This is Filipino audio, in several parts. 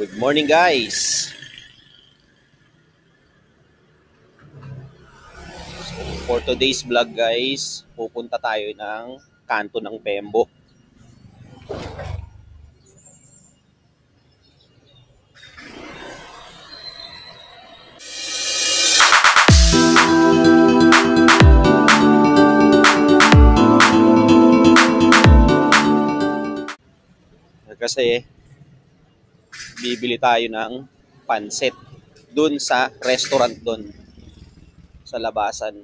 Good morning guys! So, for today's vlog guys, pupunta tayo ng kanto ng Pembo. Kasi bibili tayo ng pansit dun sa restaurant dun sa labasan.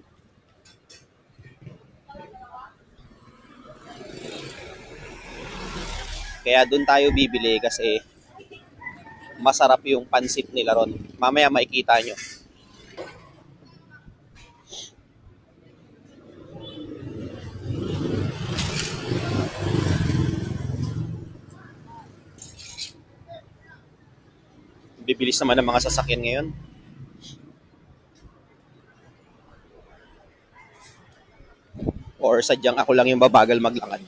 Kaya dun tayo bibili kasi masarap yung pansit nila ron. Mamaya makikita nyo. Bibilis naman ng mga sasakyan ngayon. Or sadyang ako lang yung babagal maglakad.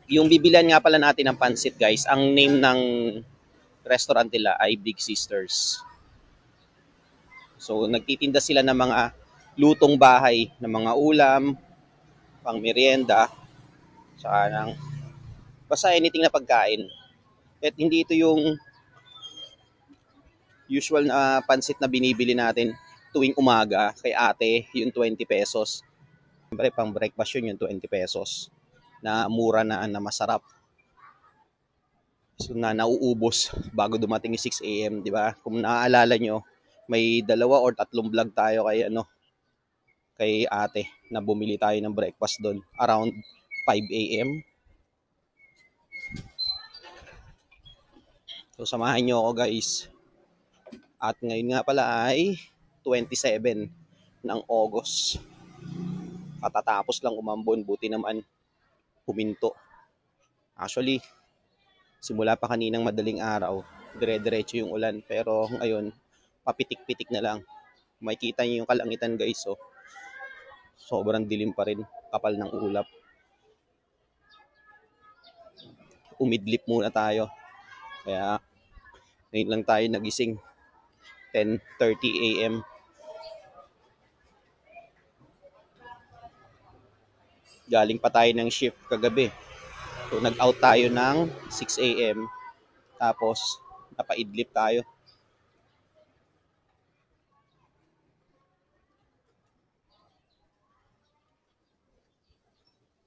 Yung bibilihan nga pala natin ng pansit guys, ang name ng restaurant nila ay Big Sisters. So nagtitinda sila ng mga lutong bahay, ng mga ulam, pang merienda, saka ng basta anything na pagkain. At hindi ito yung usual na pansit na binibili natin tuwing umaga kay ate, yung 20 pesos. Siyempre pang breakfast yun, yung 20 pesos. Na mura na masarap. So na nauubos bago dumating yung 6 AM, di ba? Kung naaalala nyo, may 2 or 3 vlog tayo kay ate na bumili tayo ng breakfast doon around 5 AM. So samahan nyo ako guys. At ngayon nga pala ay 27 ng August. Katatapos lang umambon, buti naman huminto. Actually, simula pa kaninang madaling araw, dire-diretso yung ulan. Pero ngayon, papitik-pitik na lang. Makikita niyo yung kalangitan guys. So, sobrang dilim pa rin. Kapal ng ulap. Umidlip muna tayo. Kaya, ngayon lang tayo nagising. 10:30 AM. Galing pa tayo ng shift kagabi. So, nag-out tayo ng 6 AM. Tapos, napaidlip tayo.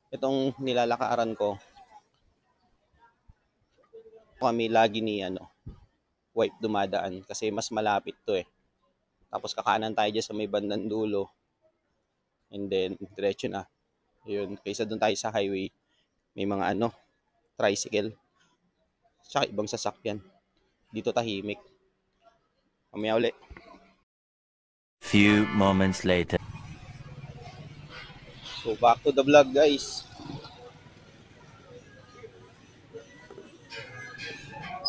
Itong nilalakaran ko, kami lagi ni wife dumadaan kasi mas malapit to eh. Tapos kakanan tayo dyan sa may bandang dulo. And then, diretso na. Yun, kaysa doon tayo sa highway, may mga tricycle. Tsaka ibang sasakyan. Dito tahimik. Mamaya ulit. Few moments later. So, back to the vlog guys.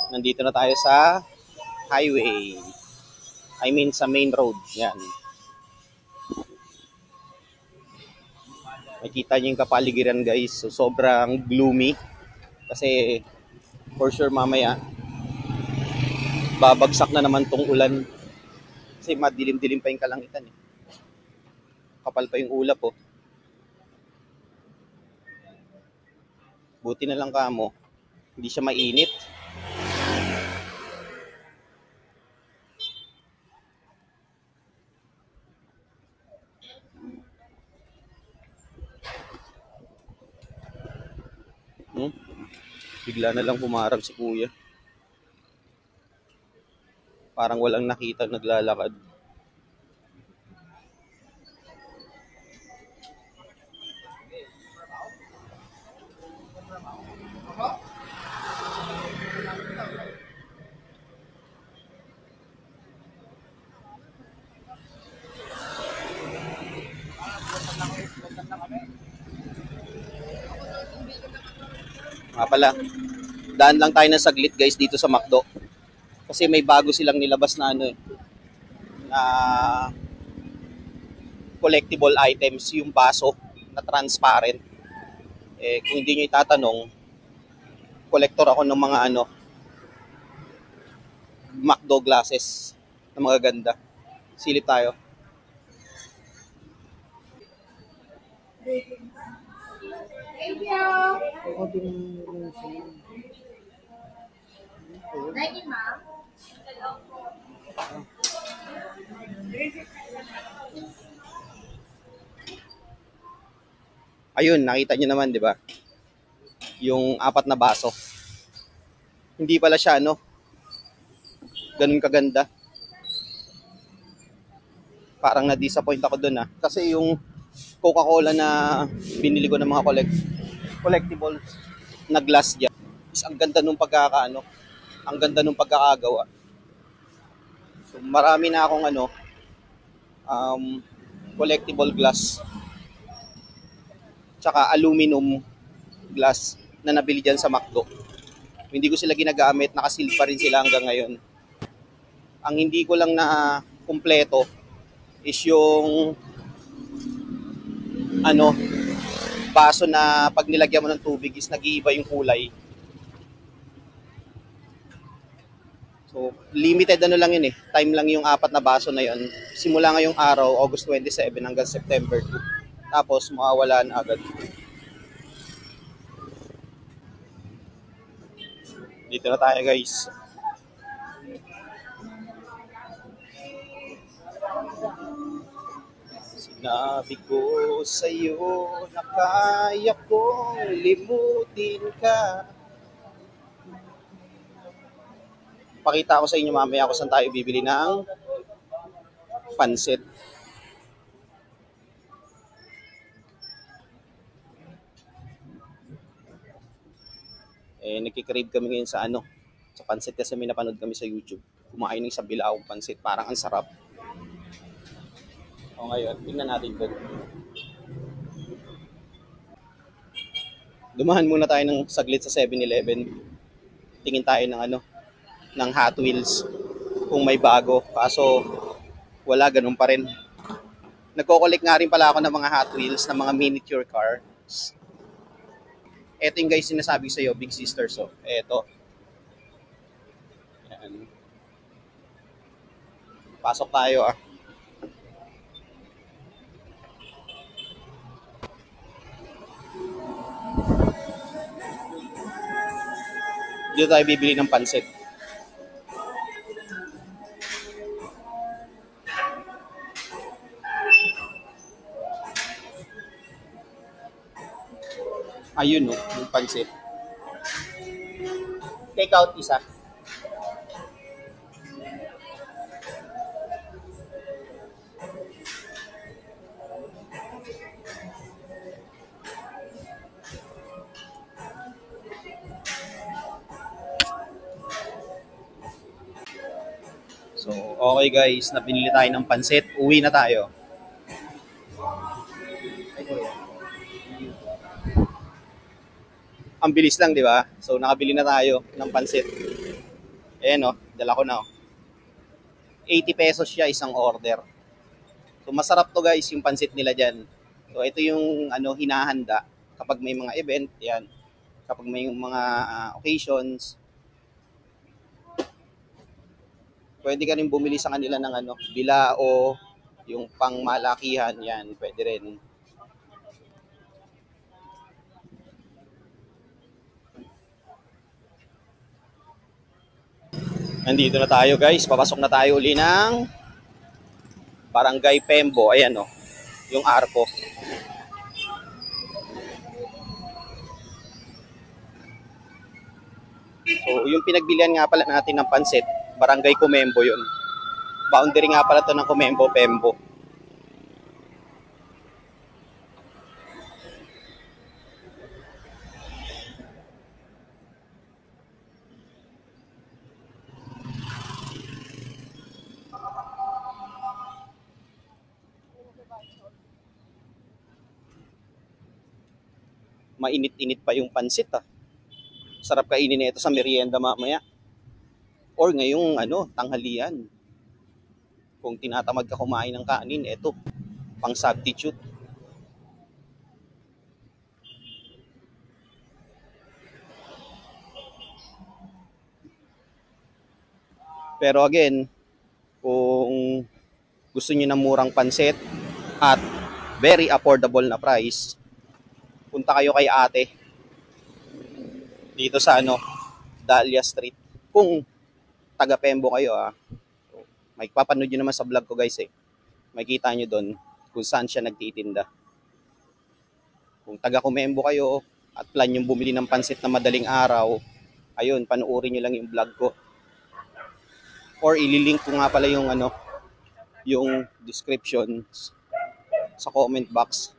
Nandito na tayo sa highway. I mean sa main road. Yan. Makita nyo yung kapaligiran guys. So, sobrang gloomy. Kasi for sure mamaya babagsak na naman tong ulan. Kasi madilim-dilim pa yung kalangitan eh. Kapal pa yung ulap oh. Buti na lang kamo, hindi siya mainit. Bigla na lang pumarang si kuya. Parang walang nakita naglalakad. Nga pala, daan lang tayo ng saglit guys dito sa McDo. Kasi may bago silang nilabas na na collectible items, yung baso na transparent. Kung hindi nyo itatanong, collector ako ng mga McDo glasses na mga ganda. Silip tayo. Thank you. Ready, ma'am? Ayun, nakita nyo naman, di ba? Yung 4 na baso. Hindi pala siya, ganun kaganda. Parang na-disappoint ako dun, Kasi yung Coca-Cola na binili ko ng mga collectibles na glass dyan, is ang ganda nung ang ganda nung pagkakagawa. So, marami na akong collectible glass. Tsaka aluminum glass na nabili dyan sa McDo. Hindi ko sila ginagamit, nakaseal pa rin sila hanggang ngayon. Ang hindi ko lang na kumpleto is yung baso na pag nilagyan mo ng tubig is nag-iiba yung kulay. So, limited lang yun Time lang yung 4 na baso na yun. Simula ngayong araw, August 27 hanggang September 2. Tapos, mawawala na agad. Dito na tayo, guys. Sinabi ko sa'yo na kaya kong limutin ka. Pakita ko sa inyo mamaya kung saan tayo bibili ng pansit. Nagkikrave kami ngayon sa pansit kasi may napanood kami sa YouTube. Kumain ng isang bilawang pansit, parang ang sarap. O ngayon, tingnan natin doon. Dumahan muna tayo ng saglit sa 7-Eleven. Tingin tayo ng Hot Wheels kung may bago. Kaso wala, ganun pa rin. Nagko-collect nga rin pala ako ng mga Hot Wheels, ng mga miniature cars. Eto yung guys sinasabi sa'yo, Big Sister. So, eto. Yan. Pasok tayo Dito tayo bibili ng pansit. Ayun yung pansit. Take out isa. So, okay guys, napinili tayo ng pansit. Uwi na tayo. Ang bilis lang, di ba? So, nakabili na tayo ng pansit. Ayan dala ko na 80 pesos siya isang order. So, masarap to guys, yung pansit nila dyan. So, ito yung hinahanda kapag may mga event, yan. Kapag may mga occasions. Pwede ka rin bumili sa kanila ng bilao, yung pangmalakihan, yan, pwede rin. Nandito na tayo guys, papasok na tayo uli ng Barangay Pembo. Ayan yung arko. So yung pinagbilian nga pala natin ng pansit, Barangay Comembo yun. Boundary nga pala to ng Comembo, Pembo. Mainit-init pa yung pansit Sarap kainin nito sa merienda mamaya. Or ngayong tanghalian. Kung tinatamad ka kumain ng kanin, eto. pang substitute. Pero again, kung gusto niyo ng murang pansit at very affordable na price, punta kayo kay ate dito sa Dahlia Street. Kung taga Pembo kayo so, may papanood nyo naman sa vlog ko guys makikita nyo doon kung saan siya nagtitinda. Kung taga Kumembo kayo at plan yung bumili ng pansit na madaling araw, ayun, panoorin nyo lang yung vlog ko. Or ililink ko nga pala yung yung description sa comment box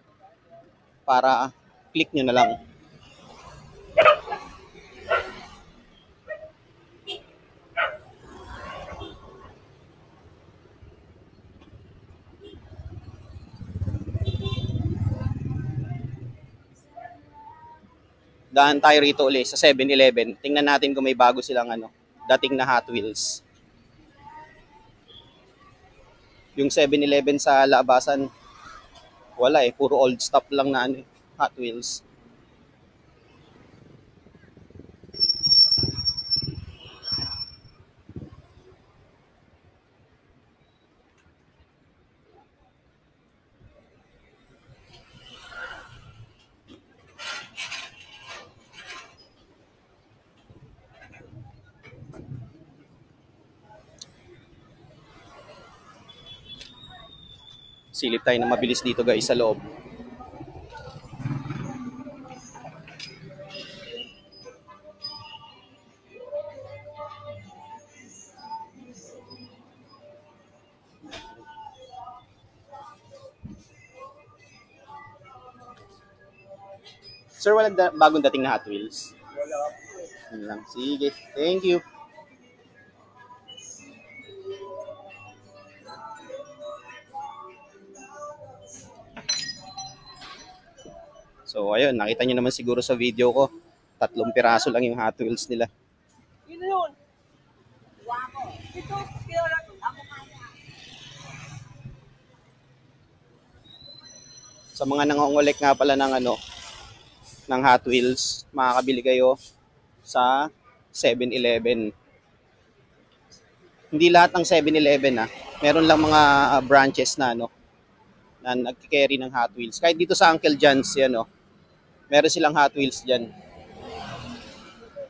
para click nyo na lang. Daan tayo rito ulit sa 7-Eleven. Tingnan natin kung may bago silang dating na Hot Wheels. Yung 7-Eleven sa labasan, wala puro old stock lang na Hot Wheels. Silip tayo na mabilis dito guys sa loob. Sir, walang bagong dating na Hot Wheels? Wala. Yun lang. Sige. Thank you. So, ayun. Nakita nyo naman siguro sa video ko. 3 piraso lang yung Hot Wheels nila. Yun yun. Wako. Ito, kaya ako kaya. Sa mga nangongolek nga pala ng ng Hot Wheels, makakabili kayo sa 7-Eleven. Hindi lahat ng 7-Eleven meron lang mga branches na na nagki-carry ng Hot Wheels. Kahit dito sa Uncle John's meron silang Hot Wheels diyan.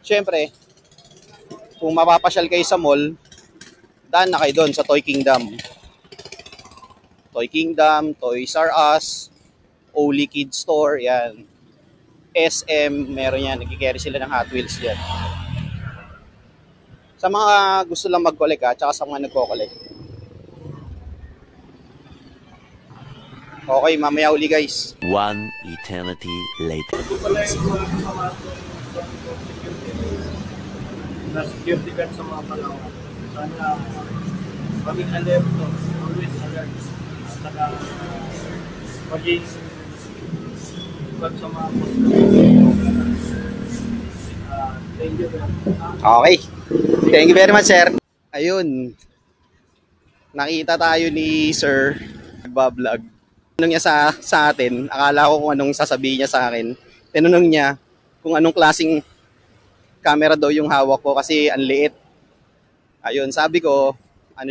Syempre, kung mapapasyal kayo sa mall, daan na kayo doon sa Toy Kingdom. Toy Kingdom, Toys R Us, Oli Kids Store, yan. SM, meron yan. Nagki-carry sila ng Hot Wheels dyan. Sa mga gusto lang mag-collect tsaka sa mga nagko-collect. Okay, mamaya uli guys. One eternity later. Ito pala yung mga kasama na security guard sa mga Palawan. Sana maging alert to. Always alert. At saka maging ibat sa mga thank you very much. Okay. Thank you very much, sir. Ayun. Nakita tayo ni Sir nagba-vlog. Tanong niya sa atin, akala ko kung anong sasabihin niya sa akin. Tinanong niya kung anong klaseng camera daw yung hawak ko kasi ang liit. Ayun, sabi ko,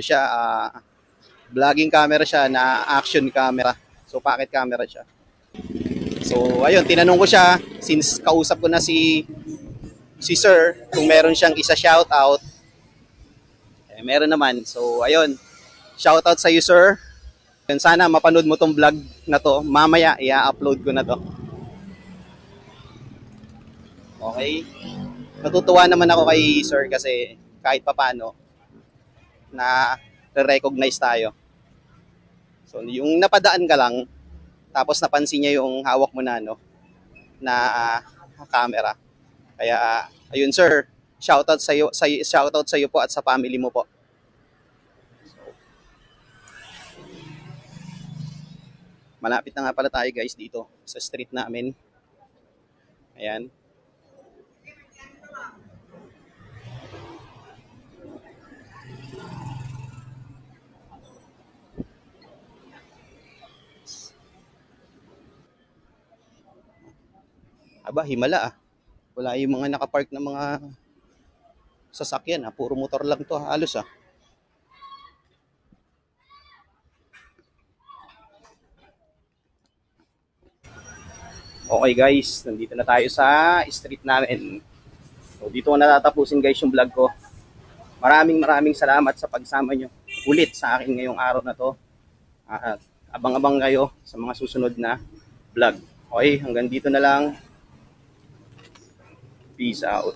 siya, vlogging camera siya na action camera. So, pocket camera siya. So, ayun, tinanong ko siya, since kausap ko na si Sir, kung meron siyang isa shoutout. Meron naman. So, ayun, shoutout sa iyo, Sir. Yun, sana mapanood mo tong vlog na to. Mamaya, i-upload ko na to. Okay? Natutuwa naman ako kay Sir kasi kahit papano na recognize tayo. So, yung napadaan ka lang, tapos napansin niya yung hawak mo na na camera. Kaya, ayun Sir, shoutout sa iyo po at sa family mo po. Malapit na nga pala tayo guys dito sa street namin. Ayan. Aba, himala ah. Wala yung mga nakapark na mga sasakyan ah. Puro motor lang to halos ah. Okay guys, nandito na tayo sa street namin. So dito ko natatapusin guys yung vlog ko. Maraming salamat sa pagsama nyo ulit sa akin ngayong araw na to. At abang-abang kayo sa mga susunod na vlog. Okay, hanggang dito na lang. Peace out.